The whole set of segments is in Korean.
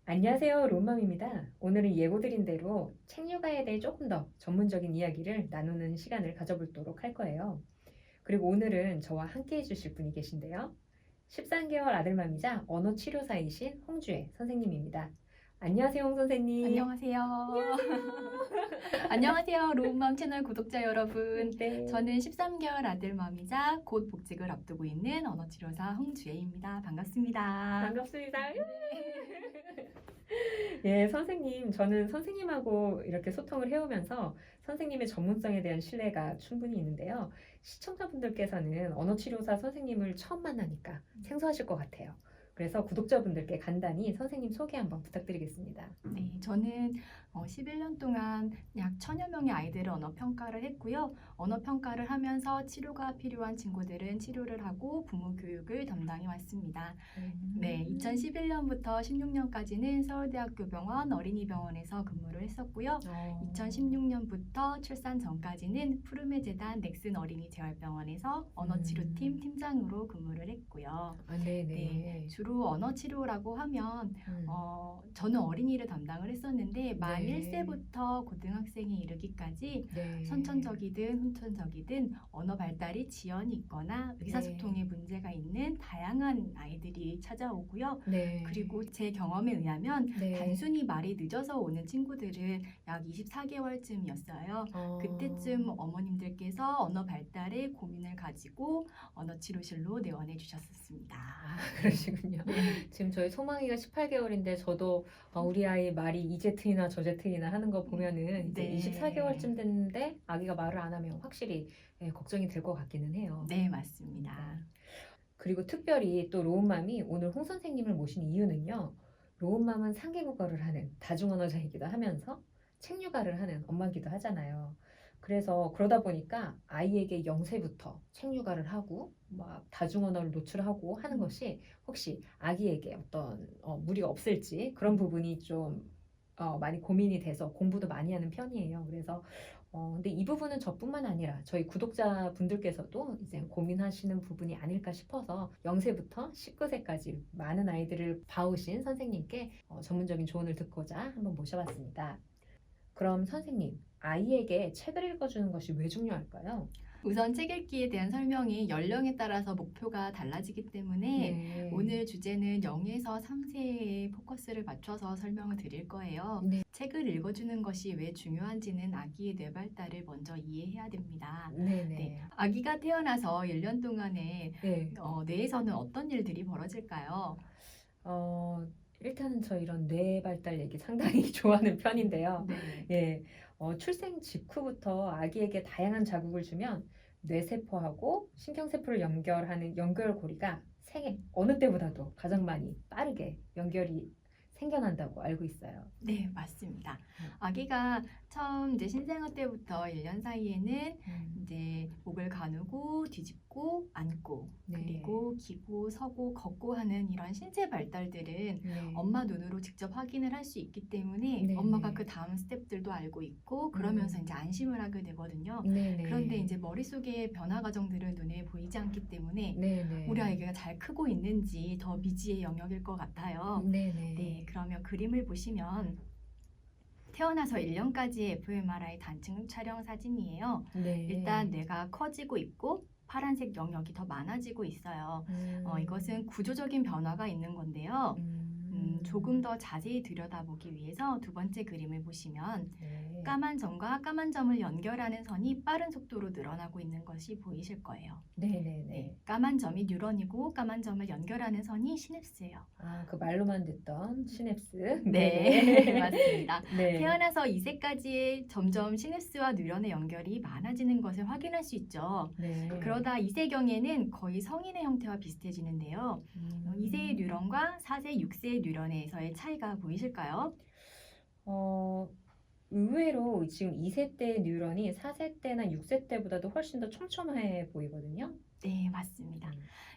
안녕하세요, 롬맘입니다. 오늘은 예고드린 대로 책 육아에 대해 조금 더 전문적인 이야기를 나누는 시간을 가져보도록 할 거예요. 그리고 오늘은 저와 함께 해주실 분이 계신데요. 13개월 아들맘이자 언어치료사이신 홍주혜 선생님입니다. 안녕하세요, 홍 선생님. 안녕하세요. 안녕하세요. 안녕하세요. 로운맘 채널 구독자 여러분. 네. 저는 13개월 아들 맘이자 곧 복직을 앞두고 있는 언어치료사 홍주혜입니다. 반갑습니다. 반갑습니다. 예, 선생님, 저는 선생님하고 이렇게 소통을 해오면서 선생님의 전문성에 대한 신뢰가 충분히 있는데요. 시청자분들께서는 언어치료사 선생님을 처음 만나니까 생소하실 것 같아요. 그래서 구독자분들께 간단히 선생님 소개 한번 부탁드리겠습니다. 네, 저는 11년 동안 약 1000여 명의 아이들을 언어 평가를 했고요. 언어 평가를 하면서 치료가 필요한 친구들은 치료를 하고 부모 교육을 담당해 왔습니다. 네, 2011년부터 16년까지는 서울대학교 병원 어린이병원에서 근무를 했었고요. 2016년부터 출산 전까지는 푸르메 재단 넥슨 어린이 재활병원에서 언어치료팀 팀장으로 근무를 했고요. 네네. 네, 주로 언어치료라고 하면 저는 어린이를 담당을 했었는데 만 네. 1세부터 고등학생에 이르기까지 네. 선천적이든 후천적이든 언어 발달이 지연이 있거나 의사소통에 문제가 있는 다양한 아이들이 찾아오고요. 네. 그리고 제 경험에 의하면 네. 단순히 말이 늦어서 오는 친구들은 약 24개월쯤이었어요. 그때쯤 어머님들께서 언어 발달에 고민을 가지고 언어치료실로 내원해 주셨었습니다. 그러시군요. 지금 저희 소망이가 18개월인데 저도 우리 아이 말이 이제트이나 저제트이나 하는 거 보면은 이제 네. 24개월쯤 됐는데 아기가 말을 안 하면 확실히 걱정이 될 것 같기는 해요. 네, 맞습니다. 그리고 특별히 또 로운맘이 오늘 홍 선생님을 모신 이유는요. 로운맘은 상계국어를 하는 다중언어자이기도 하면서 책 육아를 하는 엄마기도 하잖아요. 그래서 그러다 보니까 아이에게 0세부터 책 육아를 하고 막 다중언어를 노출하고 하는 것이 혹시 아기에게 어떤 무리가 없을지 그런 부분이 좀 많이 고민이 돼서 공부도 많이 하는 편이에요. 그래서 근데 이 부분은 저뿐만 아니라 저희 구독자분들께서도 이제 고민하시는 부분이 아닐까 싶어서 0세부터 19세까지 많은 아이들을 봐오신 선생님께 전문적인 조언을 듣고자 한번 모셔봤습니다. 그럼 선생님, 아이에게 책을 읽어주는 것이 왜 중요할까요? 우선 책 읽기에 대한 설명이 연령에 따라서 목표가 달라지기 때문에 오늘 주제는 0에서 3세에 포커스를 맞춰서 설명을 드릴 거예요. 네. 책을 읽어주는 것이 왜 중요한지는 아기의 뇌발달을 먼저 이해해야 됩니다. 네네. 네. 아기가 태어나서 1년 동안에 네. 뇌에서는 어떤 일들이 벌어질까요? 일단은 저 이런 뇌 발달 얘기 상당히 좋아하는 편인데요. 네. 예, 출생 직후부터 아기에게 다양한 자극을 주면 뇌세포하고 신경세포를 연결하는 연결고리가 생애 어느 때보다도 가장 많이 빠르게 연결이 생겨난다고 알고 있어요. 네, 맞습니다. 아기가 처음 이제 신생아 때부터 1년 사이에는 이제 목을 가누고 뒤집고 앉고 네. 그리고 기고 서고 걷고 하는 이런 신체 발달들은 네. 엄마 눈으로 직접 확인을 할 수 있기 때문에 네, 엄마가 네. 그 다음 스텝들도 알고 있고 그러면서 이제 안심을 하게 되거든요. 네네. 그런데 이제 머릿속의 변화 과정들은 눈에 보이지 않기 때문에 네네. 우리 아이가 잘 크고 있는지 더 미지의 영역일 것 같아요. 네네. 네, 그러면 그림을 보시면 태어나서 1년까지의 fMRI 단층 촬영 사진이에요. 네. 일단 뇌가 커지고 있고 파란색 영역이 더 많아지고 있어요. 이것은 구조적인 변화가 있는 건데요. 조금 더 자세히 들여다보기 위해서 두 번째 그림을 보시면 네. 까만 점과 까만 점을 연결하는 선이 빠른 속도로 늘어나고 있는 것이 보이실 거예요. 네네네. 네, 까만 점이 뉴런이고 까만 점을 연결하는 선이 시냅스예요. 그 말로만 듣던 시냅스. 네, 맞습니다. 네. 태어나서 2세까지 점점 시냅스와 뉴런의 연결이 많아지는 것을 확인할 수 있죠. 네. 그러다 2세경에는 거의 성인의 형태와 비슷해지는데요. 2세의 뉴런과 4세, 6세의 뉴런에서의 차이가 보이실까요? 의외로 지금 2세 때 뉴런이 4세 때나 6세 때보다도 훨씬 더 촘촘해 보이거든요. 네, 맞습니다.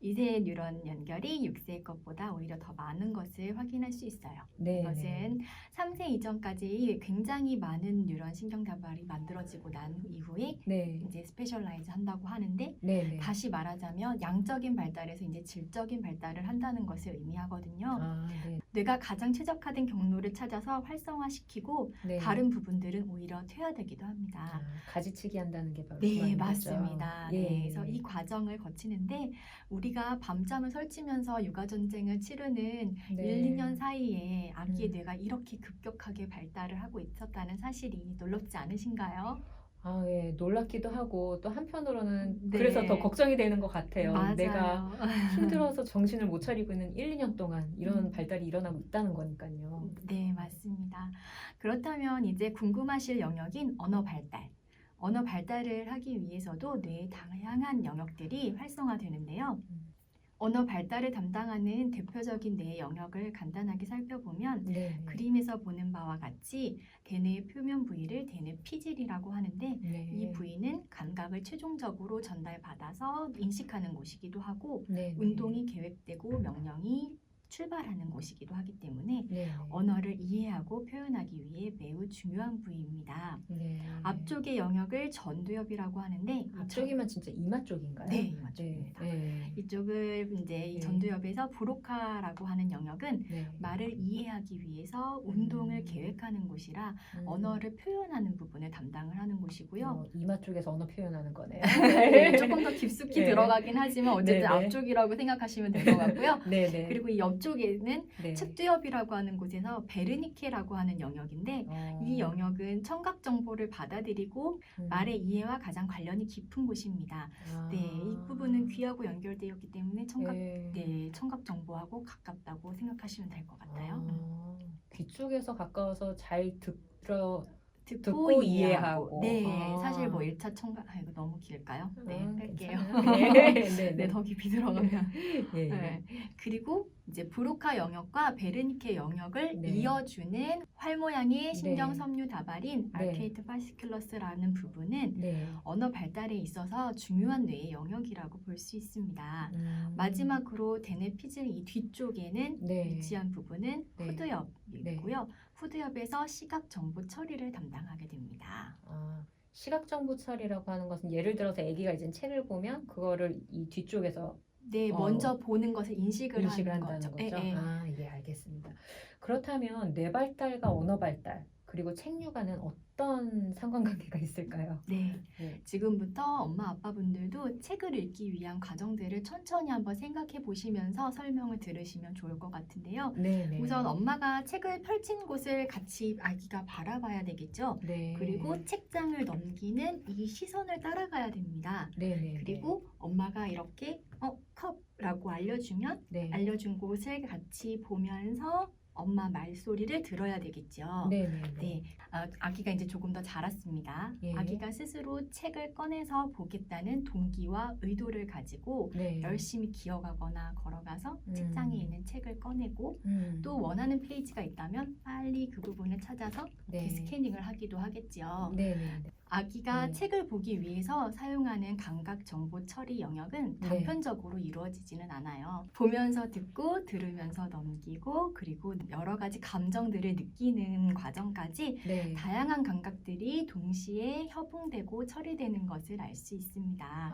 2세 뉴런 연결이 6세 것보다 오히려 더 많은 것을 확인할 수 있어요. 네. 이것은 3세 이전까지 굉장히 많은 뉴런 신경다발이 만들어지고 난 이후에 네. 이제 스페셜라이즈 한다고 하는데 네. 다시 말하자면 양적인 발달에서 이제 질적인 발달을 한다는 것을 의미하거든요. 아, 네. 뇌가 가장 최적화된 경로를 찾아서 활성화시키고 네. 다른 부분들은 오히려 퇴화되기도 합니다. 가지치기 한다는 게 바로 그 네, 말인 거죠. 맞습니다. 예. 네, 그래서 이 과정을 거치는데 우리가 밤잠을 설치면서 육아 전쟁을 치르는 네. 1, 2년 사이에 아기의 음. 뇌가 이렇게 급격하게 발달을 하고 있었다는 사실이 놀랍지 않으신가요? 아, 예, 놀랍기도 하고 또 한편으로는 네. 그래서 더 걱정이 되는 것 같아요. 맞아요. 내가 힘들어서 정신을 못 차리고 있는 1, 2년 동안 이런 음. 발달이 일어나고 있다는 거니까요. 네, 맞습니다. 그렇다면 이제 궁금하실 영역인 언어 발달. 언어 발달을 하기 위해서도 뇌의 다양한 영역들이 활성화되는데요. 음. 언어 발달을 담당하는 대표적인 뇌 영역을 간단하게 살펴보면 네. 그림에서 보는 바와 같이 대뇌의 표면 부위를 대뇌 피질이라고 하는데 네. 이 부위는 감각을 최종적으로 전달받아서 인식하는 곳이기도 하고 네. 운동이 계획되고 명령이 출발하는 곳이기도 하기 때문에 네. 언어를 이해하고 표현하기 위해 매우 중요한 부위입니다. 네. 앞쪽의 영역을 전두엽이라고 하는데 이 앞쪽이면 진짜 이마 쪽인가요? 네, 이마 쪽입니다. 네. 이쪽을 이제 이 네. 전두엽에서 브로카라고 하는 영역은 네. 말을 이해하기 위해서 운동을 계획하는 곳이라 언어를 표현하는 부분을 담당을 하는 곳이고요. 이마 쪽에서 언어 표현하는 거네요. 네, 조금 더 깊숙이 네. 들어가긴 하지만 어쨌든 네, 네. 앞쪽이라고 생각하시면 될 것 같고요. 네, 네. 그리고 이 옆쪽에는 네. 측두엽이라고 하는 곳에서 베르니케라고 하는 영역인데 이 영역은 청각 정보를 받아들이고 말의 이해와 가장 관련이 깊은 곳입니다. 네, 이 부분은 귀하고 연결되었기 때문에 청각 정보하고 가깝다고 생각하시면 될 것 같아요. 귀 쪽에서 가까워서 잘 듣고 이해하고. 네, 사실 뭐 1차 청각, 이거 너무 길까요? 네, 뺄게요. 네, 네, 더 깊이 들어가면. 예, 네. 그리고 이제 브로카 영역과 베르니케 영역을 네. 이어주는 활 모양의 네. 신경 섬유 다발인 네. 알케이트 파시큘러스라는 부분은 네. 언어 발달에 있어서 중요한 뇌의 영역이라고 볼 수 있습니다. 마지막으로 대뇌 피질 이 뒤쪽에는 네. 위치한 부분은 네. 후두엽이고요. 후두엽에서 시각 정보 처리를 담당하게 됩니다. 시각 정보 처리라고 하는 것은 예를 들어서 아기가 이제 책을 보면 그거를 이 뒤쪽에서 네, 먼저 보는 것을 인식을 하는 한다는 거죠. 예, 예. 예, 알겠습니다. 그렇다면 뇌 발달과 언어 발달 그리고 책 육아는 어떤 상관관계가 있을까요? 네. 네. 지금부터 엄마 아빠분들도 책을 읽기 위한 과정들을 천천히 한번 생각해 보시면서 설명을 들으시면 좋을 것 같은데요. 네. 우선 엄마가 책을 펼친 곳을 같이 아기가 바라봐야 되겠죠. 네. 그리고 책장을 넘기는 이 시선을 따라가야 됩니다. 네. 그리고 엄마가 이렇게 컵라고 알려주면 네. 알려준 곳을 같이 보면서 엄마 말소리를 들어야 되겠죠. 네. 아기가 이제 조금 더 자랐습니다. 예. 아기가 스스로 책을 꺼내서 보겠다는 동기와 의도를 가지고 네. 열심히 기어가거나 걸어가서 책장에 있는 책을 꺼내고 또 원하는 페이지가 있다면 빨리 그 부분을 찾아서 이렇게 스캐닝을 하기도 하겠죠. 네. 아기가 네. 책을 보기 위해서 사용하는 감각 정보 처리 영역은 네. 단편적으로 이루어지지는 않아요. 보면서 듣고 들으면서 넘기고 그리고 여러 가지 감정들을 느끼는 과정까지 네. 다양한 감각들이 동시에 협응되고 처리되는 것을 알 수 있습니다.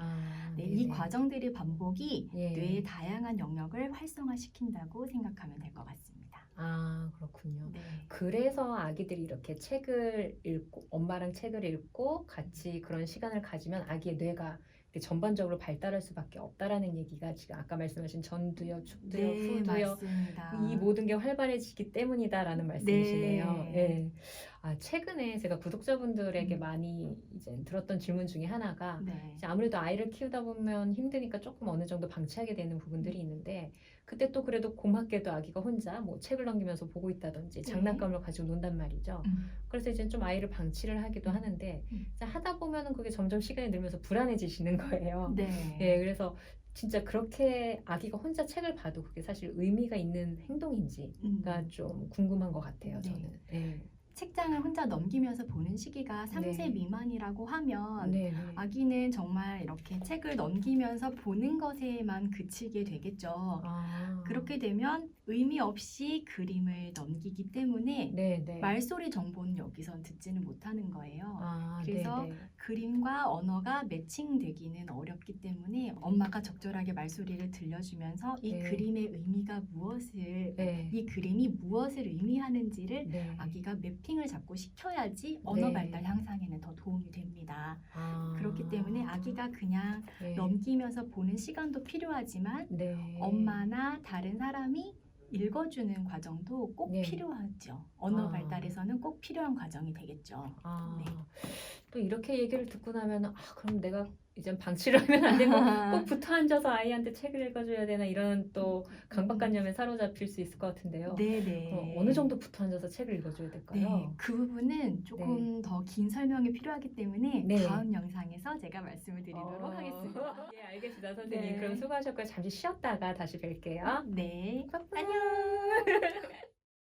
네, 이 과정들의 반복이 뇌의 다양한 영역을 활성화시킨다고 생각하면 될 것 같습니다. 그렇군요. 네. 그래서 아기들이 이렇게 책을 읽고 엄마랑 책을 읽고 같이 그런 시간을 가지면 아기의 뇌가 전반적으로 발달할 수밖에 없다라는 얘기가 지금 아까 말씀하신 전두엽, 축두엽, 후두엽 맞습니다. 이 모든 게 활발해지기 때문이다라는 말씀이시네요. 예. 최근에 제가 구독자분들에게 많이 이제 들었던 질문 중에 하나가 이제 아무래도 아이를 키우다 보면 힘드니까 조금 어느 정도 방치하게 되는 부분들이 있는데 그때 또 그래도 고맙게도 아기가 혼자 뭐 책을 넘기면서 보고 있다든지 장난감을 가지고 논단 말이죠. 그래서 이제 좀 아이를 방치를 하기도 하는데 이제 하다 보면은 그게 점점 시간이 늘면서 불안해지시는 거예요. 네, 그래서 진짜 그렇게 아기가 혼자 책을 봐도 그게 사실 의미가 있는 행동인지가 좀 궁금한 것 같아요. 저는. 책장을 혼자 넘기면서 보는 시기가 3세 네. 미만이라고 하면 네, 네. 아기는 정말 이렇게 책을 넘기면서 보는 것에만 그치게 되겠죠. 아. 그렇게 되면 의미 없이 그림을 넘기기 때문에 네, 네. 말소리 정보는 여기선 듣지는 못하는 거예요. 아, 그래서 네, 네. 그림과 언어가 매칭되기는 어렵기 때문에 엄마가 적절하게 말소리를 들려주면서 이 네. 그림의 의미가 무엇을, 네. 이 그림이 무엇을 의미하는지를 네. 아기가 매핑을 자꾸 시켜야지 언어 네. 발달 향상에는 더 도움이 됩니다. 아. 그렇기 때문에 아기가 그냥 네. 넘기면서 보는 시간도 필요하지만 네. 엄마나 다른 사람이 읽어주는 과정도 꼭 네. 필요하죠. 언어 아. 발달에서는 꼭 필요한 과정이 되겠죠. 아. 네. 또 이렇게 얘기를 듣고 나면 그럼 내가 이젠 방치를 하면 안 되고 꼭 붙어 앉아서 아이한테 책을 읽어줘야 되나 이런 또 강박관념에 사로잡힐 수 있을 것 같은데요. 네네. 어느 정도 붙어 앉아서 책을 읽어줘야 될까요? 네, 그 부분은 조금 더 긴 설명이 필요하기 때문에 네. 다음 영상에서 제가 말씀을 드리도록 하겠습니다. 네, 알겠습니다, 선생님. 네. 그럼 수고하셨고요. 잠시 쉬었다가 다시 뵐게요. 네, 빠빠이. 안녕.